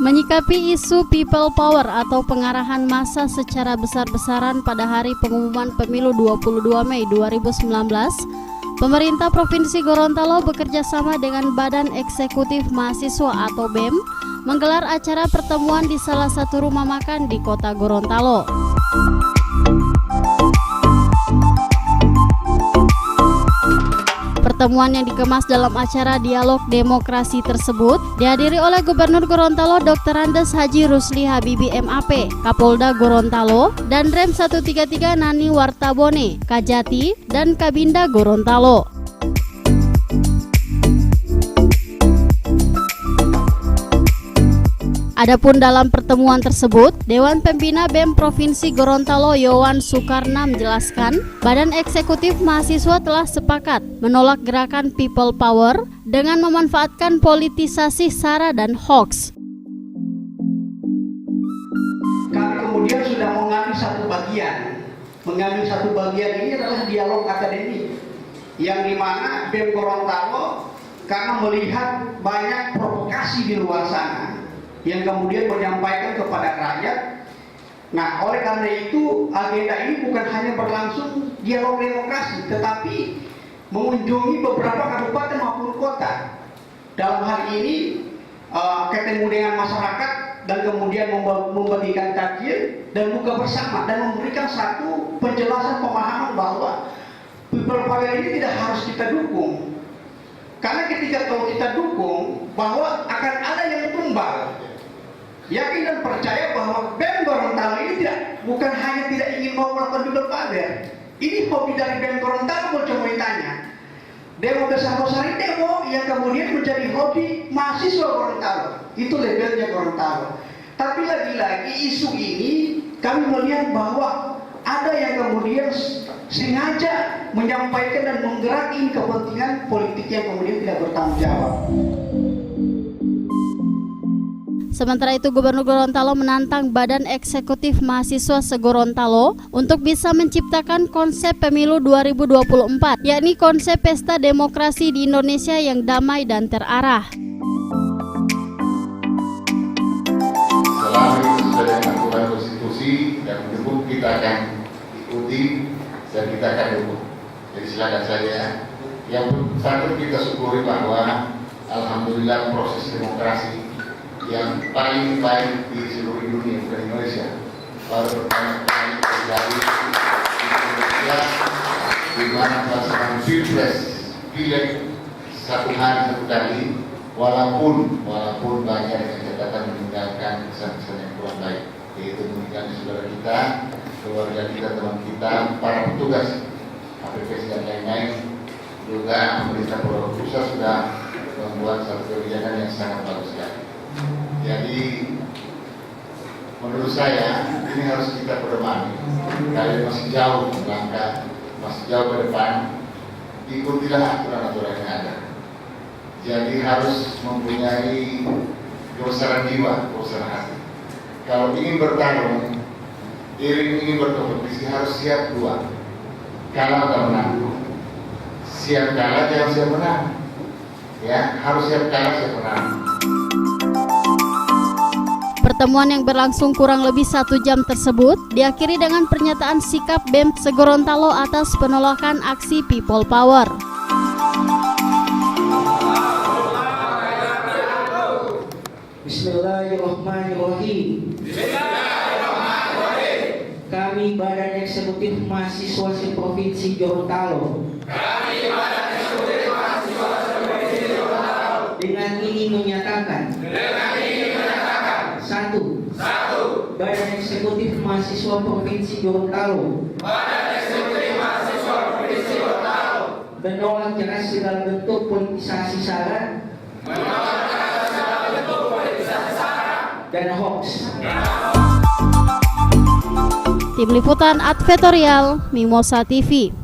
Menyikapi isu people power atau pengarahan massa secara besar-besaran pada hari pengumuman pemilu 22 Mei 2019, pemerintah Provinsi Gorontalo bekerja sama dengan Badan Eksekutif Mahasiswa atau BEM menggelar acara pertemuan di salah satu rumah makan di Kota Gorontalo. Pertemuan yang dikemas dalam acara dialog demokrasi tersebut dihadiri oleh Gubernur Gorontalo Dr. Andes Haji Rusli Habibi MAP, Kapolda Gorontalo, dan Rem 133 Nani Wartabone, Kajati, dan Kabinda Gorontalo. Adapun dalam pertemuan tersebut, Dewan Pembina BEM Provinsi Gorontalo Yowan Sukarna menjelaskan, Badan Eksekutif Mahasiswa telah sepakat menolak gerakan people power dengan memanfaatkan politisasi SARA dan hoax. Kami kemudian sudah mengambil satu bagian ini adalah dialog akademik, yang dimana BEM Gorontalo karena melihat banyak provokasi di luar sana yang kemudian menyampaikan kepada rakyat. Nah, oleh karena itu agenda ini bukan hanya berlangsung dialog demokrasi, tetapi mengunjungi beberapa kabupaten maupun kota. Dalam hal ini ketemu dengan masyarakat dan kemudian membagikan takjil dan buka bersama dan memberikan satu penjelasan pemahaman bahwa people power ini tidak harus kita dukung. Karena kalau kita dukung bahwa akan ada yang tumbal. Yakin dan percaya bahwa BEM Gorontalo ini bukan hanya tidak ingin mau melakukan people power. Ini hobi dari BEM Gorontalo, mau coba tanya. Demo besar-besar ini demo yang kemudian menjadi hobi mahasiswa Gorontalo. Itu labelnya Gorontalo. Tapi lagi-lagi isu ini kami melihat bahwa ada yang kemudian sengaja menyampaikan dan menggerakkan kepentingan politik yang kemudian tidak bertanggung jawab. Sementara itu, Gubernur Gorontalo menantang Badan Eksekutif Mahasiswa se-Gorontalo untuk bisa menciptakan konsep pemilu 2024, yakni konsep pesta demokrasi di Indonesia yang damai dan terarah. Selama itu sudah dengan aturan konstitusi dan mendukung, kita akan ikuti dan kita akan dukung. Jadi silakan saja. Yang satu, kita syukuri bahwa alhamdulillah proses demokrasi yang paling baik di seluruh dunia, bukan Indonesia, baru pertama kali terjadi di Indonesia, di mana pelaksanaan pilpres pileg satu hari satu kali, walaupun banyak yang catatan meninggalkan kesan-kesan yang kurang baik, yaitu meninggalkan saudara kita, keluarga kita, teman kita, para petugas APPS dan lain-lain. Juga pemerintah pusat sudah membuat satu kebijakan yang sangat bagus sekali. Jadi menurut saya ini harus kita pedomani. Kalian masih jauh melangkah, masih jauh ke depan, ikutilah aturan-aturan yang ada. Jadi harus mempunyai kebesaran jiwa, kebesaran hati. Kalau ingin bertarung, ingin berkompetisi, harus siap dua. Kalah atau menang. Siap kalah, jangan siap menang. Ya, harus siap kalah, siap menang. Pertemuan yang berlangsung kurang lebih 1 jam tersebut diakhiri dengan pernyataan sikap BEM se-Gorontalo atas penolakan aksi people power. Bismillahirrahmanirrahim. Kami Badan Eksekutif Mahasiswa se-Provinsi Gorontalo dengan ini menyatakan Satu, Badan Eksekutif Mahasiswa Provinsi Gorontalo menolak keras segala bentuk politisasi SARA dan hoax. Tim Liputan Advertorial Mimosa TV.